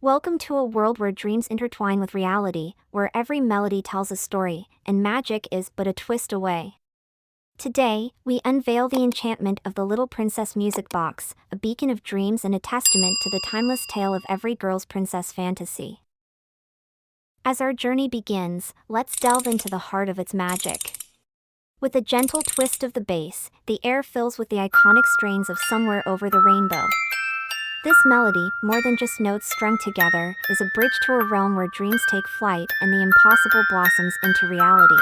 Welcome to a world where dreams intertwine with reality, where every melody tells a story, and magic is but a twist away. Today, we unveil the enchantment of the Little Princess Music Box, a beacon of dreams and a testament to the timeless tale of every girl's princess fantasy. As our journey begins, let's delve into the heart of its magic. With a gentle twist of the bass, the air fills with the iconic strains of Somewhere Over the Rainbow. This melody, more than just notes strung together, is a bridge to a realm where dreams take flight and the impossible blossoms into reality.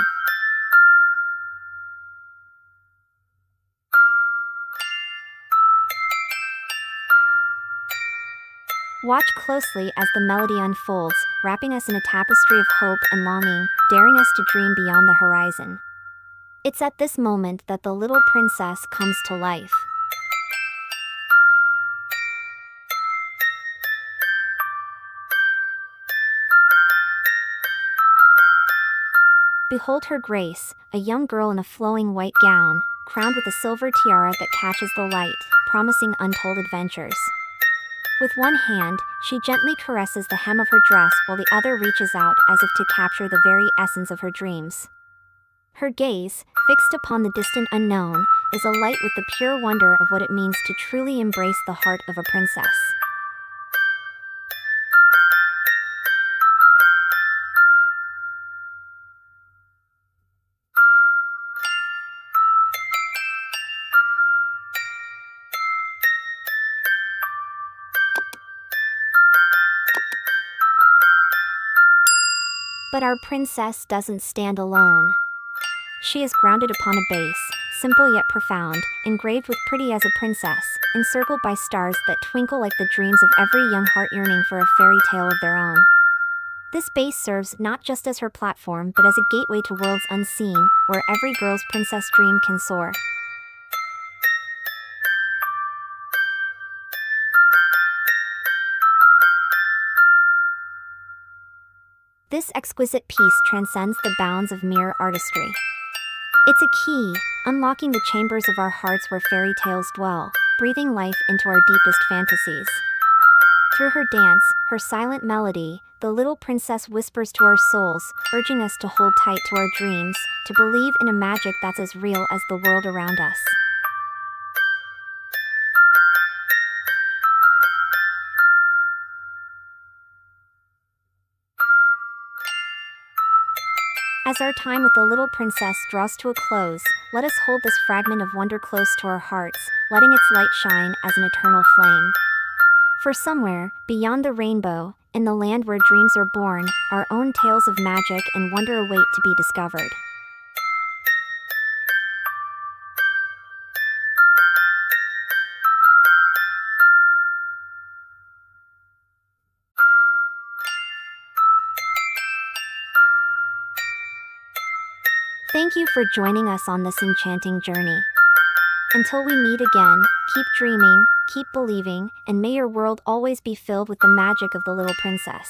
Watch closely as the melody unfolds, wrapping us in a tapestry of hope and longing, daring us to dream beyond the horizon. It's at this moment that the little princess comes to life. Behold her grace, a young girl in a flowing white gown, crowned with a silver tiara that catches the light, promising untold adventures. With one hand, she gently caresses the hem of her dress while the other reaches out as if to capture the very essence of her dreams. Her gaze, fixed upon the distant unknown, is alight with the pure wonder of what it means to truly embrace the heart of a princess. But our princess doesn't stand alone. She is grounded upon a base, simple yet profound, engraved with pretty as a princess, encircled by stars that twinkle like the dreams of every young heart yearning for a fairy tale of their own. This base serves not just as her platform but as a gateway to worlds unseen, where every girl's princess dream can soar. This exquisite piece transcends the bounds of mere artistry. It's a key, unlocking the chambers of our hearts where fairy tales dwell, breathing life into our deepest fantasies. Through her dance, her silent melody, the little princess whispers to our souls, urging us to hold tight to our dreams, to believe in a magic that's as real as the world around us. As our time with the little princess draws to a close, let us hold this fragment of wonder close to our hearts, letting its light shine as an eternal flame. For somewhere, beyond the rainbow, in the land where dreams are born, our own tales of magic and wonder await to be discovered. Thank you for joining us on this enchanting journey. Until we meet again, keep dreaming, keep believing, and may your world always be filled with the magic of the little princess.